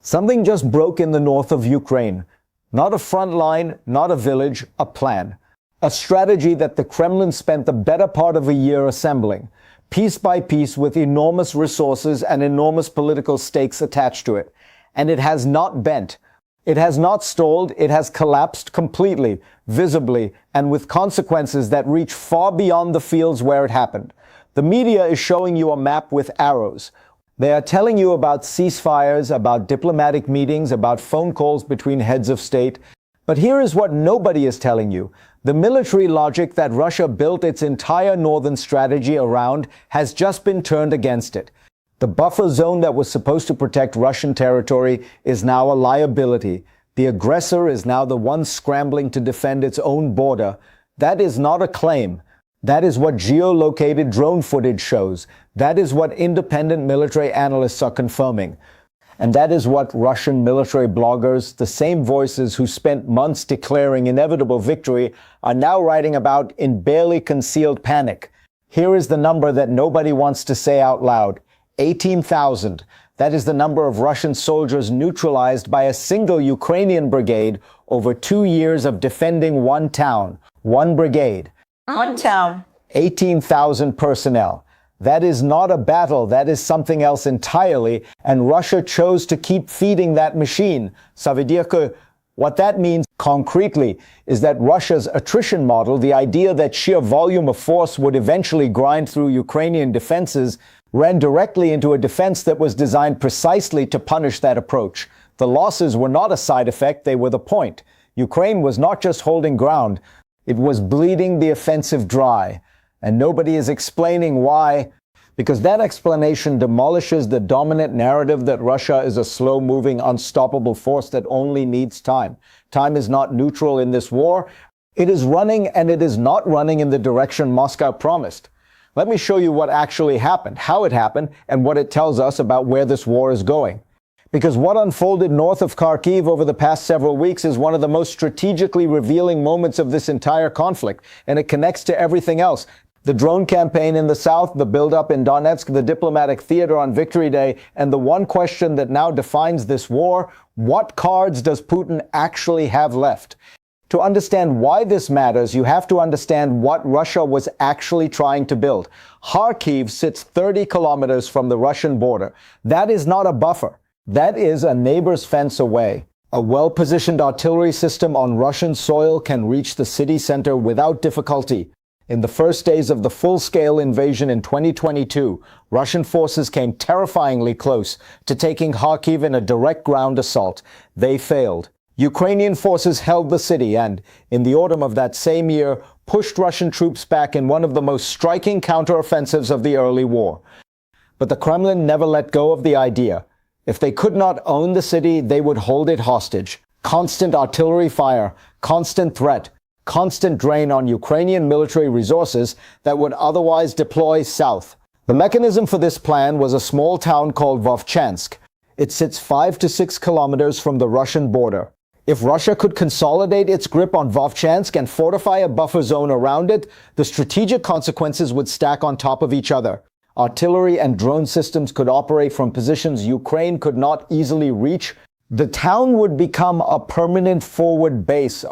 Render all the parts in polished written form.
Something just broke in the north of Ukraine. Not a front line, not a village, a plan. A strategy that the Kremlin spent the better part of a year assembling, piece by piece with enormous resources and enormous political stakes attached to it. And it has not bent. It has not stalled. It has collapsed completely, visibly, and with consequences that reach far beyond the fields where it happened. The media is showing you a map with arrows. They are telling you about ceasefires, about diplomatic meetings, about phone calls between heads of state. But here is what nobody is telling you. The military logic that Russia built its entire northern strategy around has just been turned against it. The buffer zone that was supposed to protect Russian territory is now a liability. The aggressor is now the one scrambling to defend its own border. That is not a claim. That is what geolocated drone footage shows. That is what independent military analysts are confirming. And that is what Russian military bloggers, the same voices who spent months declaring inevitable victory, are now writing about in barely concealed panic. Here is the number that nobody wants to say out loud. 18,000. That is the number of Russian soldiers neutralized by a single Ukrainian brigade over 2 years of defending one town, one brigade. One town. 18,000 personnel. That is not a battle. That is something else entirely. And Russia chose to keep feeding that machine. Ça veut dire que what that means concretely is that Russia's attrition model, the idea that sheer volume of force would eventually grind through Ukrainian defenses, ran directly into a defense that was designed precisely to punish that approach. The losses were not a side effect. They were the point. Ukraine was not just holding ground. It was bleeding the offensive dry. And nobody is explaining why, because that explanation demolishes the dominant narrative that Russia is a slow-moving, unstoppable force that only needs time. Time is not neutral in this war. It is running, and it is not running in the direction Moscow promised. Let me show you what actually happened, how it happened, and what it tells us about where this war is going. Because what unfolded north of Kharkiv over the past several weeks is one of the most strategically revealing moments of this entire conflict, and it connects to everything else. The drone campaign in the south, the buildup in Donetsk, the diplomatic theater on Victory Day, and the one question that now defines this war: what cards does Putin actually have left? To understand why this matters, you have to understand what Russia was actually trying to build. Kharkiv sits 30 kilometers from the Russian border. That is not a buffer. That is a neighbor's fence away. A well-positioned artillery system on Russian soil can reach the city center without difficulty. In the first days of the full-scale invasion in 2022, Russian forces came terrifyingly close to taking Kharkiv in a direct ground assault. They failed. Ukrainian forces held the city and, in the autumn of that same year, pushed Russian troops back in one of the most striking counteroffensives of the early war. But the Kremlin never let go of the idea. If they could not own the city, they would hold it hostage. Constant artillery fire, constant threat, constant drain on Ukrainian military resources that would otherwise deploy south. The mechanism for this plan was a small town called Vovchansk. It sits 5 to 6 kilometers from the Russian border. If Russia could consolidate its grip on Vovchansk and fortify a buffer zone around it, the strategic consequences would stack on top of each other. Artillery and drone systems could operate from positions Ukraine could not easily reach. The town would become a permanent forward base.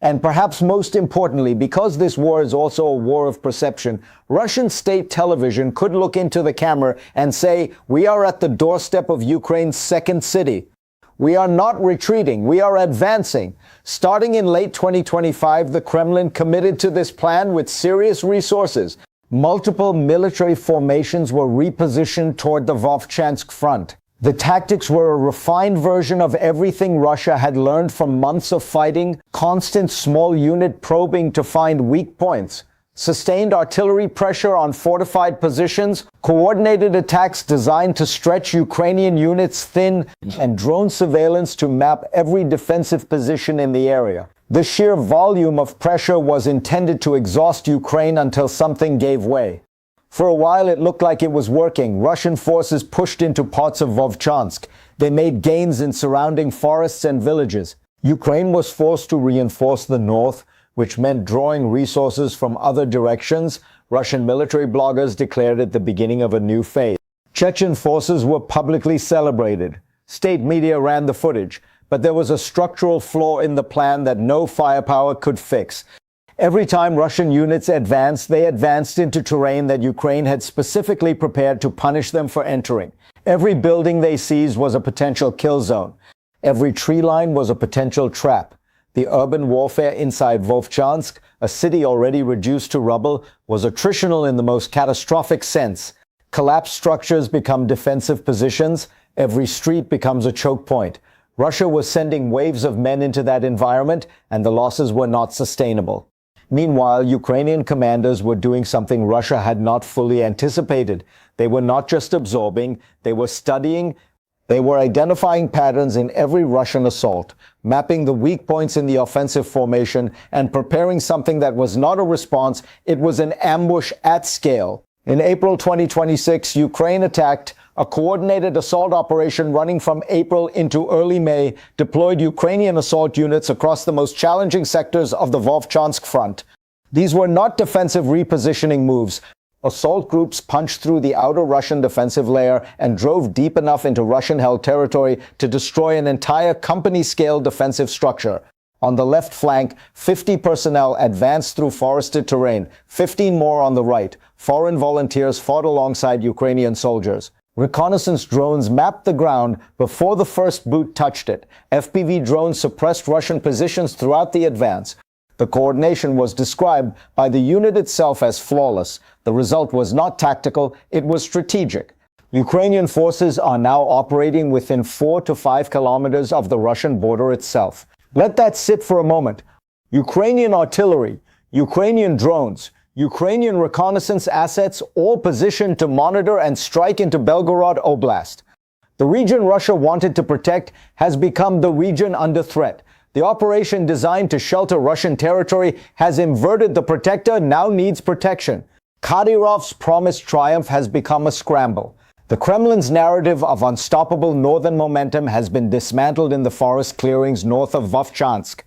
And perhaps most importantly, because this war is also a war of perception, Russian state television could look into the camera and say, "We are at the doorstep of Ukraine's second city. We are not retreating. We are advancing." Starting in late 2025, the Kremlin committed to this plan with serious resources. Multiple military formations were repositioned toward the Vovchansk front. The tactics were a refined version of everything Russia had learned from months of fighting: constant small unit probing to find weak points, sustained artillery pressure on fortified positions, coordinated attacks designed to stretch Ukrainian units thin, and drone surveillance to map every defensive position in the area. The sheer volume of pressure was intended to exhaust Ukraine until something gave way. For a while, it looked like it was working. Russian forces pushed into parts of Vovchansk. They made gains in surrounding forests and villages. Ukraine was forced to reinforce the north, which meant drawing resources from other directions. Russian military bloggers declared it the beginning of a new phase. Chechen forces were publicly celebrated. State media ran the footage, but there was a structural flaw in the plan that no firepower could fix. Every time Russian units advanced, they advanced into terrain that Ukraine had specifically prepared to punish them for entering. Every building they seized was a potential kill zone. Every tree line was a potential trap. The urban warfare inside Vovchansk, a city already reduced to rubble, was attritional in the most catastrophic sense. Collapsed structures become defensive positions. Every street becomes a choke point. Russia was sending waves of men into that environment, and the losses were not sustainable. Meanwhile, Ukrainian commanders were doing something Russia had not fully anticipated. They were not just absorbing, they were studying. They were identifying patterns in every Russian assault, mapping the weak points in the offensive formation, and preparing something that was not a response, it was an ambush at scale. In April 2026, Ukraine attacked. A coordinated assault operation running from April into early May deployed Ukrainian assault units across the most challenging sectors of the Vovchansk front. These were not defensive repositioning moves. Assault groups punched through the outer Russian defensive layer and drove deep enough into Russian-held territory to destroy an entire company-scale defensive structure. On the left flank, 50 personnel advanced through forested terrain, 15 more on the right. Foreign volunteers fought alongside Ukrainian soldiers. Reconnaissance drones mapped the ground before the first boot touched it. FPV drones suppressed Russian positions throughout the advance. The coordination was described by the unit itself as flawless. The result was not tactical, it was strategic. Ukrainian forces are now operating within 4 to 5 kilometers of the Russian border itself. Let that sit for a moment. Ukrainian artillery, Ukrainian drones, Ukrainian reconnaissance assets, all positioned to monitor and strike into Belgorod Oblast. The region Russia wanted to protect has become the region under threat. The operation designed to shelter Russian territory has inverted. The protector now needs protection. Kadyrov's promised triumph has become a scramble. The Kremlin's narrative of unstoppable northern momentum has been dismantled in the forest clearings north of Vovchansk.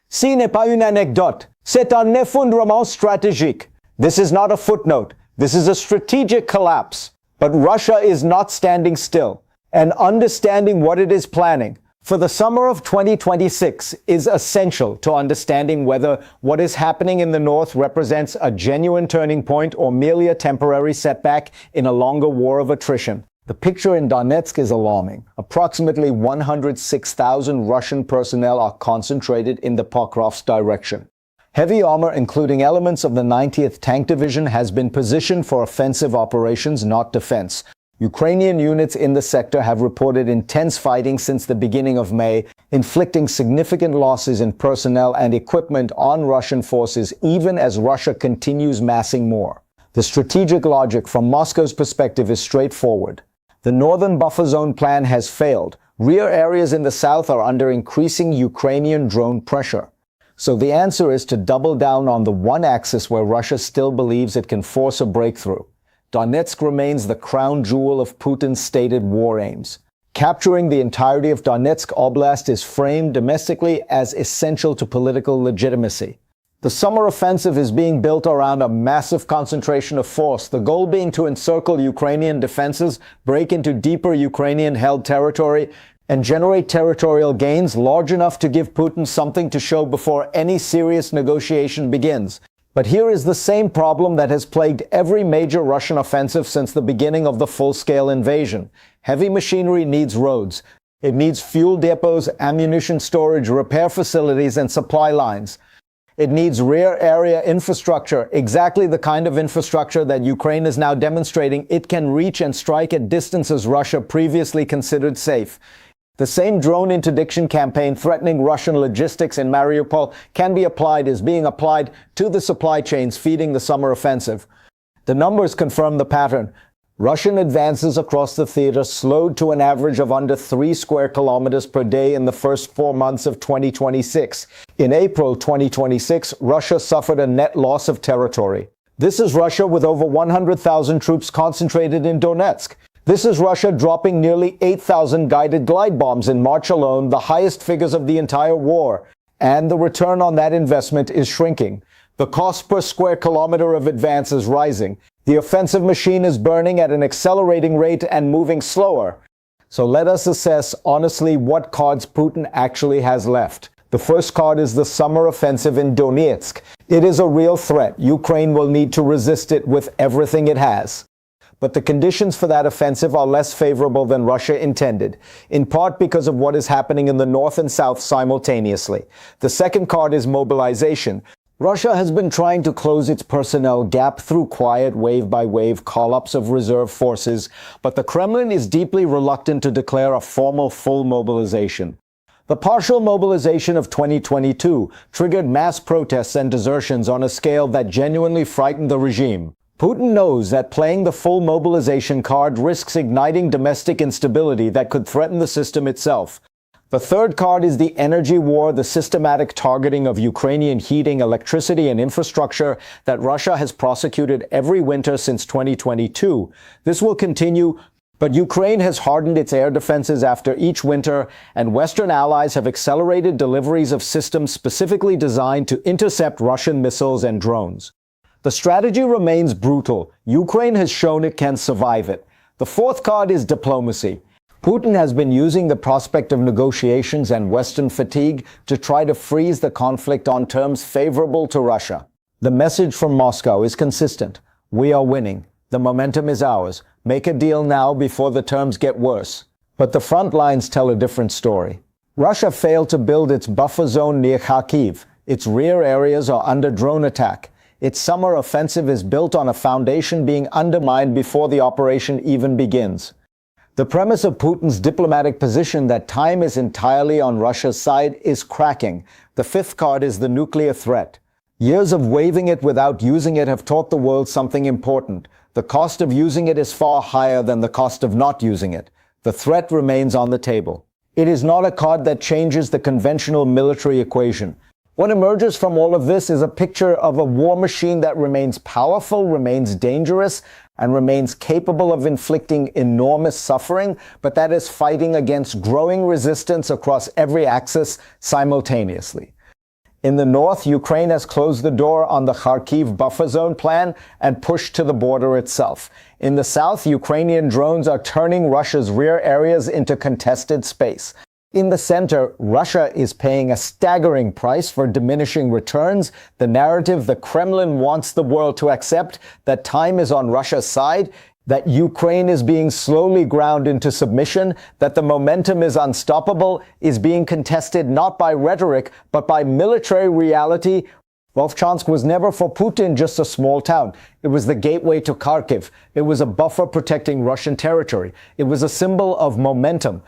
Ce n'est pas une anecdote, c'est un effondrement stratégique. This is not a footnote. This is a strategic collapse. But Russia is not standing still, and understanding what it is planning for the summer of 2026 is essential to understanding whether what is happening in the north represents a genuine turning point or merely a temporary setback in a longer war of attrition. The picture in Donetsk is alarming. Approximately 106,000 Russian personnel are concentrated in the Pokrovsk direction. Heavy armor, including elements of the 90th Tank Division, has been positioned for offensive operations, not defense. Ukrainian units in the sector have reported intense fighting since the beginning of May, inflicting significant losses in personnel and equipment on Russian forces, even as Russia continues massing more. The strategic logic from Moscow's perspective is straightforward. The northern buffer zone plan has failed. Rear areas in the south are under increasing Ukrainian drone pressure. So the answer is to double down on the one axis where Russia still believes it can force a breakthrough. Donetsk remains the crown jewel of Putin's stated war aims. Capturing the entirety of Donetsk Oblast is framed domestically as essential to political legitimacy. The summer offensive is being built around a massive concentration of force, the goal being to encircle Ukrainian defenses, break into deeper Ukrainian-held territory, and generate territorial gains large enough to give Putin something to show before any serious negotiation begins. But here is the same problem that has plagued every major Russian offensive since the beginning of the full-scale invasion. Heavy machinery needs roads. It needs fuel depots, ammunition storage, repair facilities, and supply lines. It needs rear area infrastructure, exactly the kind of infrastructure that Ukraine is now demonstrating it can reach and strike at distances Russia previously considered safe. The same drone interdiction campaign threatening Russian logistics in Mariupol is being applied to the supply chains feeding the summer offensive. The numbers confirm the pattern. Russian advances across the theater slowed to an average of under 3 square kilometers per day in the first 4 months of 2026. In April 2026, Russia suffered a net loss of territory. This is Russia with over 100,000 troops concentrated in Donetsk. This is Russia dropping nearly 8,000 guided glide bombs in March alone, the highest figures of the entire war. And the return on that investment is shrinking. The cost per square kilometer of advance is rising. The offensive machine is burning at an accelerating rate and moving slower. So let us assess honestly what cards Putin actually has left. The first card is the summer offensive in Donetsk. It is a real threat. Ukraine will need to resist it with everything it has. But the conditions for that offensive are less favorable than Russia intended, in part because of what is happening in the north and south simultaneously. The second card is mobilization. Russia has been trying to close its personnel gap through quiet wave-by-wave call-ups of reserve forces, but the Kremlin is deeply reluctant to declare a formal full mobilization. The partial mobilization of 2022 triggered mass protests and desertions on a scale that genuinely frightened the regime. Putin knows that playing the full mobilization card risks igniting domestic instability that could threaten the system itself. The third card is the energy war, the systematic targeting of Ukrainian heating, electricity, and infrastructure that Russia has prosecuted every winter since 2022. This will continue, but Ukraine has hardened its air defenses after each winter, and Western allies have accelerated deliveries of systems specifically designed to intercept Russian missiles and drones. The strategy remains brutal. Ukraine has shown it can survive it. The fourth card is diplomacy. Putin has been using the prospect of negotiations and Western fatigue to try to freeze the conflict on terms favorable to Russia. The message from Moscow is consistent. We are winning. The momentum is ours. Make a deal now before the terms get worse. But the front lines tell a different story. Russia failed to build its buffer zone near Kharkiv. Its rear areas are under drone attack. Its summer offensive is built on a foundation being undermined before the operation even begins. The premise of Putin's diplomatic position that time is entirely on Russia's side is cracking. The fifth card is the nuclear threat. Years of waving it without using it have taught the world something important. The cost of using it is far higher than the cost of not using it. The threat remains on the table. It is not a card that changes the conventional military equation. What emerges from all of this is a picture of a war machine that remains powerful, remains dangerous, and remains capable of inflicting enormous suffering, but that is fighting against growing resistance across every axis simultaneously. In the north, Ukraine has closed the door on the Kharkiv buffer zone plan and pushed to the border itself. In the south, Ukrainian drones are turning Russia's rear areas into contested space. In the center, Russia is paying a staggering price for diminishing returns. The narrative the Kremlin wants the world to accept, that time is on Russia's side, that Ukraine is being slowly ground into submission, that the momentum is unstoppable, is being contested not by rhetoric, but by military reality. Volchansk was never for Putin just a small town. It was the gateway to Kharkiv. It was a buffer protecting Russian territory. It was a symbol of momentum.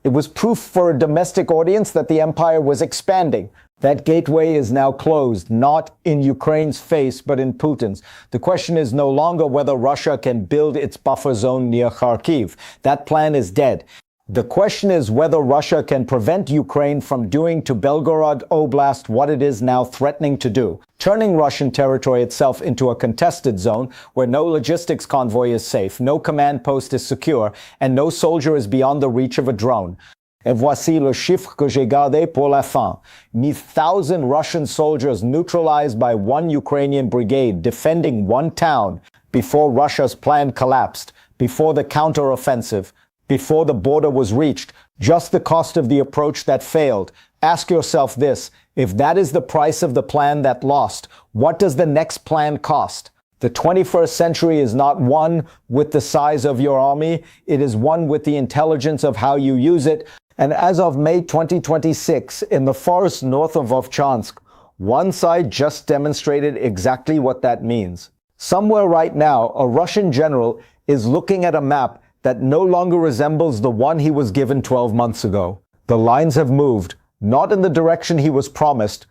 It was proof for a domestic audience that the empire was expanding. That gateway is now closed, not in Ukraine's face, but in Putin's. The question is no longer whether Russia can build its buffer zone near Kharkiv. That plan is dead. The question is whether Russia can prevent Ukraine from doing to Belgorod Oblast what it is now threatening to do, turning Russian territory itself into a contested zone where no logistics convoy is safe, no command post is secure, and no soldier is beyond the reach of a drone. Et voici le chiffre que j'ai gardé pour la fin. 1,000 Russian soldiers neutralized by one Ukrainian brigade defending one town before Russia's plan collapsed, before the counter-offensive, before the border was reached, just the cost of the approach that failed. Ask yourself this: if that is the price of the plan that lost, what does the next plan cost? The 21st century is not one with the size of your army, it is one with the intelligence of how you use it. And as of May 2026, in the forest north of Volchansk, one side just demonstrated exactly what that means. Somewhere right now, a Russian general is looking at a map that no longer resembles the one he was given 12 months ago. The lines have moved, not in the direction he was promised,